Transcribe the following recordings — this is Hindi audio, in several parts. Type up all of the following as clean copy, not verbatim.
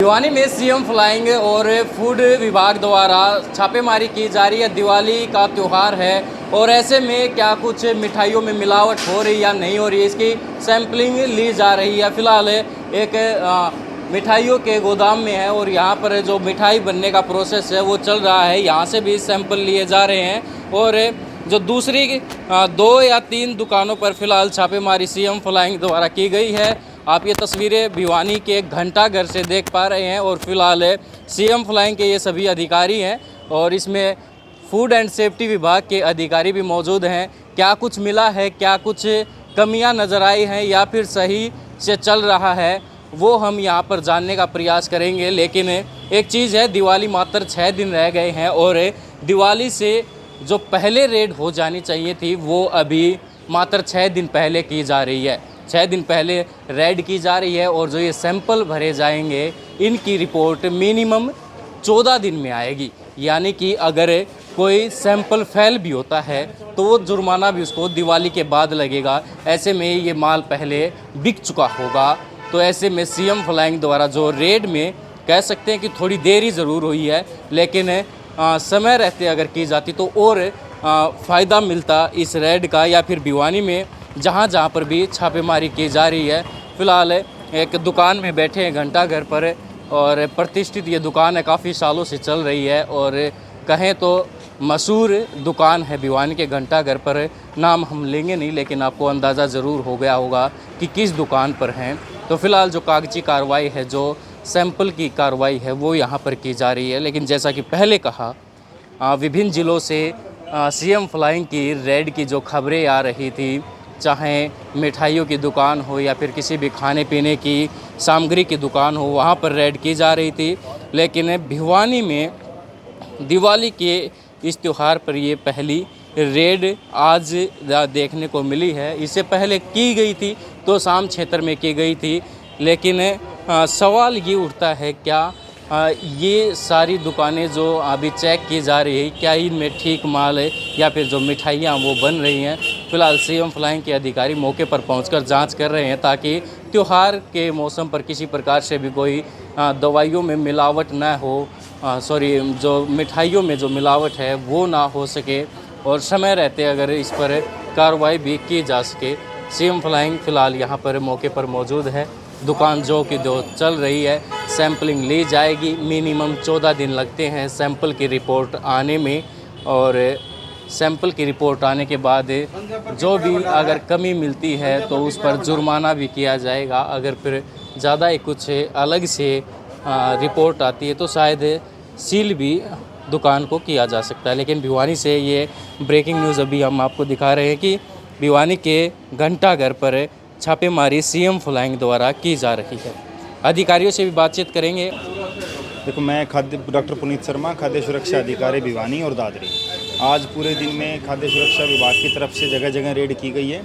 भिवानी में सीएम फ्लाइंग और फूड विभाग द्वारा छापेमारी की जा रही है। दिवाली का त्यौहार है और ऐसे में क्या कुछ मिठाइयों में मिलावट हो रही या नहीं हो रही है, इसकी सैम्पलिंग ली जा रही है। फिलहाल एक मिठाइयों के गोदाम में है और यहाँ पर जो मिठाई बनने का प्रोसेस है वो चल रहा है। यहाँ से भी सैंपल लिए जा रहे हैं और जो दूसरी 2 या 3 दुकानों पर फिलहाल छापेमारी सीएम फ्लाइंग द्वारा की गई है। आप ये तस्वीरें भिवानी के घंटाघर से देख पा रहे हैं और फिलहाल सीएम फ्लाइंग के ये सभी अधिकारी हैं और इसमें फूड एंड सेफ्टी विभाग के अधिकारी भी मौजूद हैं। क्या कुछ मिला है, क्या कुछ कमियां नज़र आई हैं या फिर सही से चल रहा है, वो हम यहाँ पर जानने का प्रयास करेंगे। लेकिन एक चीज़ है, दिवाली मात्र 6 दिन रह गए हैं और दिवाली से जो पहले रेड हो जानी चाहिए थी वो अभी मात्र 6 दिन पहले की जा रही है। 6 दिन पहले रेड की जा रही है और जो ये सैंपल भरे जाएंगे इनकी रिपोर्ट मिनिमम 14 दिन में आएगी। यानी कि अगर कोई सैंपल फेल भी होता है तो वो जुर्माना भी उसको दिवाली के बाद लगेगा। ऐसे में ये माल पहले बिक चुका होगा। तो ऐसे में सीएम फ्लाइंग द्वारा जो रेड में कह सकते हैं कि थोड़ी देरी ज़रूर हुई है, लेकिन समय रहते अगर की जाती तो और फ़ायदा मिलता इस रेड का या फिर भिवानी में जहाँ जहाँ पर भी छापेमारी की जा रही है। फ़िलहाल एक दुकान में बैठे हैं घंटाघर पर और प्रतिष्ठित ये दुकान है, काफ़ी सालों से चल रही है और कहें तो मशहूर दुकान है भिवानी के घंटाघर पर। नाम हम लेंगे नहीं, लेकिन आपको अंदाज़ा ज़रूर हो गया होगा कि किस दुकान पर हैं। तो फ़िलहाल जो कागजी कार्रवाई है, जो सैंपल की कार्रवाई है वो यहाँ पर की जा रही है। लेकिन जैसा कि पहले कहा, विभिन्न ज़िलों से सीएम फ्लाइंग की रेड की जो खबरें आ रही थी, चाहे मिठाइयों की दुकान हो या फिर किसी भी खाने पीने की सामग्री की दुकान हो, वहाँ पर रेड की जा रही थी। लेकिन भिवानी में दिवाली के इस त्यौहार पर ये पहली रेड आज देखने को मिली है। इससे पहले की गई थी तो शाम क्षेत्र में की गई थी। लेकिन सवाल ये उठता है, क्या ये सारी दुकानें जो अभी चेक की जा रही है, क्या इनमें ठीक माल है या फिर जो मिठाइयाँ वो बन रही हैं। फ़िलहाल सीएम फ्लाइंग के अधिकारी मौके पर पहुंचकर जांच कर रहे हैं ताकि त्यौहार के मौसम पर किसी प्रकार से भी कोई दवाइयों में मिलावट ना हो, जो मिठाइयों में जो मिलावट है वो ना हो सके और समय रहते अगर इस पर कार्रवाई भी की जा सके। सीएम फ्लाइंग फ़िलहाल यहाँ पर मौके पर मौजूद है। दुकान जो चल रही है, सैम्पलिंग ली जाएगी। मिनिमम 14 दिन लगते हैं सैंपल की रिपोर्ट आने में और सैंपल की रिपोर्ट आने के बाद जो भी अगर कमी मिलती है तो उस पर जुर्माना भी किया जाएगा। अगर फिर ज़्यादा ही कुछ अलग से रिपोर्ट आती है तो शायद सील भी दुकान को किया जा सकता है। लेकिन भिवानी से ये ब्रेकिंग न्यूज़ अभी हम आपको दिखा रहे हैं कि भिवानी के घंटाघर पर छापेमारी सीएम फ्लाइंग द्वारा की जा रही है। अधिकारियों से भी बातचीत करेंगे। देखो, मैं डॉक्टर पुनीत शर्मा, खाद्य सुरक्षा अधिकारी भिवानी और दादरी। आज पूरे दिन में खाद्य सुरक्षा विभाग की तरफ से जगह जगह रेड की गई है।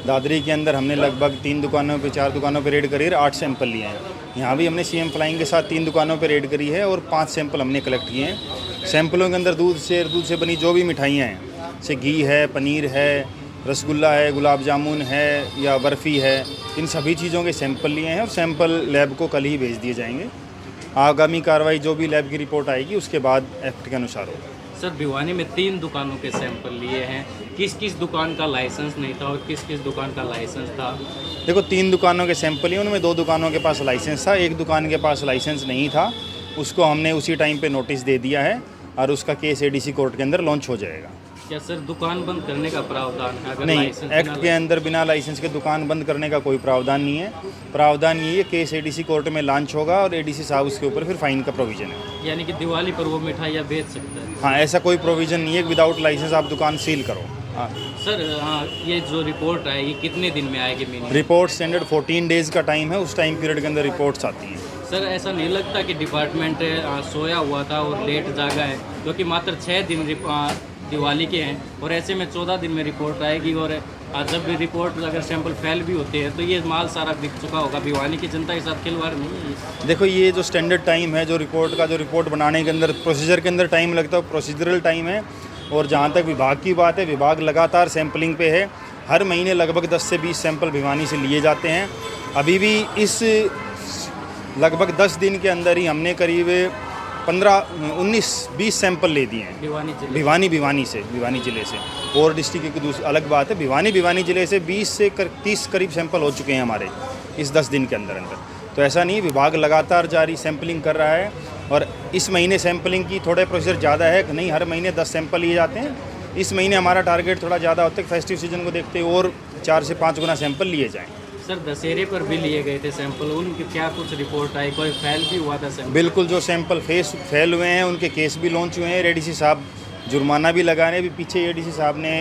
दादरी के अंदर हमने लगभग 3 दुकानों पे 4 दुकानों पे रेड करी है, 8 सैंपल लिए हैं। यहाँ भी हमने सीएम फ्लाइंग के साथ 3 दुकानों पे रेड करी है और 5 सैंपल हमने कलेक्ट किए हैं। सैंपलों के अंदर दूध से बनी जो भी मिठाइयाँ हैं, जैसे घी है, पनीर है, रसगुल्ला है, गुलाब जामुन है या बर्फ़ी है, इन सभी चीज़ों के सैंपल लिए हैं और सैंपल लैब को कल ही भेज दिए जाएंगे। आगामी कार्रवाई जो भी लैब की रिपोर्ट आएगी उसके बाद एक्ट के अनुसार होगा। सर, भिवानी में 3 दुकानों के सैंपल लिए हैं, किस किस दुकान का लाइसेंस नहीं था और किस किस दुकान का लाइसेंस था? देखो, 3 दुकानों के सैंपल लिए, उनमें 2 दुकानों के पास लाइसेंस था, 1 दुकान के पास लाइसेंस नहीं था। उसको हमने उसी टाइम पे नोटिस दे दिया है और उसका केस एडीसी कोर्ट के अंदर लॉन्च हो जाएगा। क्या सर दुकान बंद करने का प्रावधान है? अगर नहीं, एक्ट के अंदर बिना लाइसेंस के दुकान बंद करने का कोई प्रावधान नहीं है। प्रावधान ये है, केस एडीसी कोर्ट में लॉन्च होगा और एडीसी साहब उसके ऊपर फिर फाइन का प्रोविज़न है। यानी कि दिवाली पर वो मिठाइयाँ बेच सकता है? हाँ, ऐसा कोई प्रोविज़न नहीं है। विदाउट लाइसेंस आप दुकान सील करो। हाँ सर, ये जो रिपोर्ट आएगी कितने दिन में आएगी मिनिमम? रिपोर्ट स्टैंडर्ड 14 डेज़ का टाइम है, उस टाइम पीरियड के अंदर रिपोर्ट्स आती हैं। सर, ऐसा नहीं लगता कि डिपार्टमेंट सोया हुआ था और लेट जागा है, क्योंकि मात्र 6 दिन दिवाली के हैं और ऐसे में 14 दिन में रिपोर्ट आएगी और जब भी रिपोर्ट अगर सैंपल फेल भी होते हैं तो ये माल सारा बिक चुका होगा। भिवानी की जनता के साथ खिलवाड़ नहीं है। देखो, ये जो स्टैंडर्ड टाइम है, जो रिपोर्ट बनाने के अंदर प्रोसीजर के अंदर टाइम लगता है, प्रोसीजरल टाइम है। और जहाँ तक विभाग की बात है, विभाग लगातार सैंपलिंग पे है। हर महीने लगभग 10 से 20 सैंपल भिवानी से लिए जाते हैं। अभी भी इस लगभग 10 दिन के अंदर ही हमने करीब 15-19-20 सैंपल ले दिए हैं भिवानी ज़िले से। और डिस्ट्रिक्ट की दूसरी अलग बात है, भिवानी ज़िले से 20 से 30 करीब सैंपल हो चुके हैं हमारे इस 10 दिन के अंदर। तो ऐसा नहीं, विभाग लगातार जारी सैंपलिंग कर रहा है और इस महीने सैंपलिंग की थोड़ा प्रोसीजर ज़्यादा है, नहीं हर महीने 10 सैंपल लिए जाते हैं। इस महीने हमारा टारगेट थोड़ा ज़्यादा होता है, फेस्टिव सीजन को देखते हुए और 4 से 5 गुना सैंपल लिए जाएँ। सर दशहरे पर भी लिए गए थे सैंपल, उनकी क्या कुछ रिपोर्ट आई, कोई फेल भी हुआ था सैंपल? बिल्कुल, जो सैंपल फेल हुए हैं उनके केस भी लॉन्च हुए हैं। एडीसी साहब जुर्माना भी लगा रहे हैं। अभी पीछे एडीसी साहब ने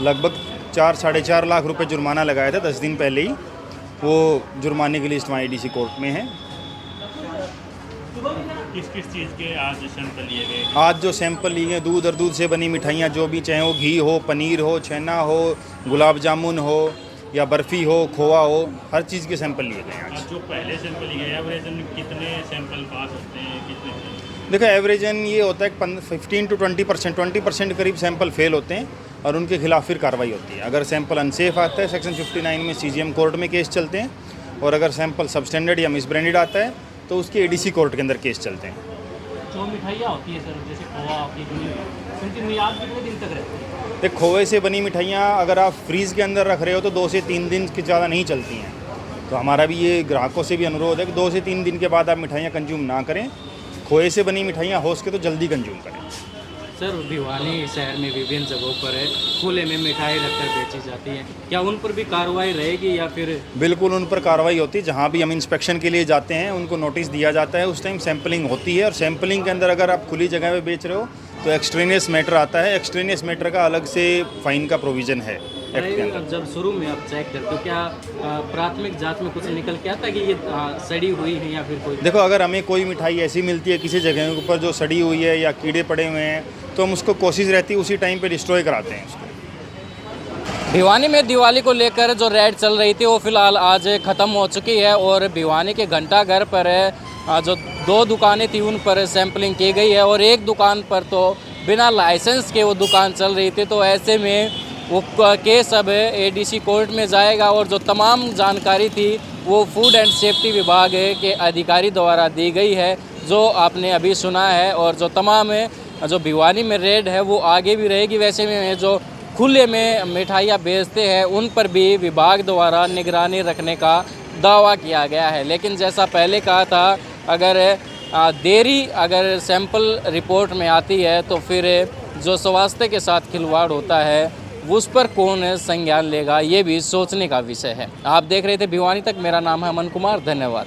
लगभग 4-4.5 लाख रुपए जुर्माना लगाया था 10 दिन पहले ही, वो जुर्माने की लिस्ट वहाँ एडीसी कोर्ट में है। किस चीज़ के आज सैंपल लिए गए? आज जो सैंपल लिए हैं, दूध और दूध से बनी मिठाइयाँ जो भी, चाहे वो घी हो, पनीर हो, छेना हो, गुलाब जामुन हो या बर्फ़ी हो, खोआ हो, हर चीज़ के सैंपल लिए गए हैं आज। जो पहले सैंपल लिए गए एवरेजन कितने सैंपल पास होते हैं, कितने? देखो एवरेजन ये होता है 15 to 20% करीब सैंपल फेल होते हैं और उनके खिलाफ फिर कार्रवाई होती है। अगर सैंपल अनसेफ आता है, सेक्शन 59 में CGM कोर्ट में केस चलते हैं, और अगर सैंपल सबस्टैंडर्ड या मिसब्रांडेड आता है तो उसके ADC कोर्ट के अंदर केस चलते हैं। जो मिठाइयाँ होती है सर, जैसे खोआ, उनकी मियाद कितने दिन तक रहती है? देख, खोए से बनी मिठाइयाँ अगर आप फ्रीज़ के अंदर रख रहे हो तो 2 से 3 दिन के ज़्यादा नहीं चलती हैं। तो हमारा भी ये ग्राहकों से भी अनुरोध है कि 2 से 3 दिन के बाद आप मिठाइयाँ कंज्यूम ना करें। खोए से बनी मिठाइयाँ हो सके तो जल्दी कंज्यूम करें। सर भिवानी शहर में विभिन्न जगहों पर खुले में मिठाई रखकर बेची जाती है, क्या उन पर भी कार्रवाई रहेगी या फिर? बिल्कुल उन पर कार्रवाई होती है। जहाँ भी हम इंस्पेक्शन के लिए जाते हैं उनको नोटिस दिया जाता है, उस टाइम सैंपलिंग होती है। और सैंपलिंग के अंदर अगर आप खुली जगह में बेच रहे हो तो एक्सट्रेनियस मैटर आता है। एक्सट्रेनियस मैटर का अलग से फाइन का प्रोविज़न है एक्ट के अंदर। जब शुरू में आप चेक करते हो, क्या प्राथमिक जांच में कुछ निकल के आता है कि ये सड़ी हुई है या फिर कोई? देखो, अगर हमें कोई मिठाई ऐसी मिलती है किसी जगह के ऊपर जो सड़ी हुई है या कीड़े पड़े हुए हैं, तो हम उसको कोशिश रहती है उसी टाइम पे डिस्ट्रॉय कराते हैं उसको। भिवानी में दिवाली को लेकर जो रेड चल रही थी वो फिलहाल आज ख़त्म हो चुकी है और भिवानी के घंटाघर पर जो 2 दुकानें थी उन पर सैंपलिंग की गई है और एक दुकान पर तो बिना लाइसेंस के वो दुकान चल रही थी। तो ऐसे में वो केस अब ADC कोर्ट में जाएगा और जो तमाम जानकारी थी वो फूड एंड सेफ्टी विभाग के अधिकारी द्वारा दी गई है, जो आपने अभी सुना है। और जो तमाम जो भिवानी में रेड है वो आगे भी रहेगी। वैसे में जो खुले में मिठाइयाँ बेचते हैं उन पर भी विभाग द्वारा निगरानी रखने का दावा किया गया है। लेकिन जैसा पहले कहा था, अगर देरी अगर सैंपल रिपोर्ट में आती है तो फिर जो स्वास्थ्य के साथ खिलवाड़ होता है उस पर कौन संज्ञान लेगा, ये भी सोचने का विषय है। आप देख रहे थे भिवानी तक, मेरा नाम है अमन कुमार, धन्यवाद।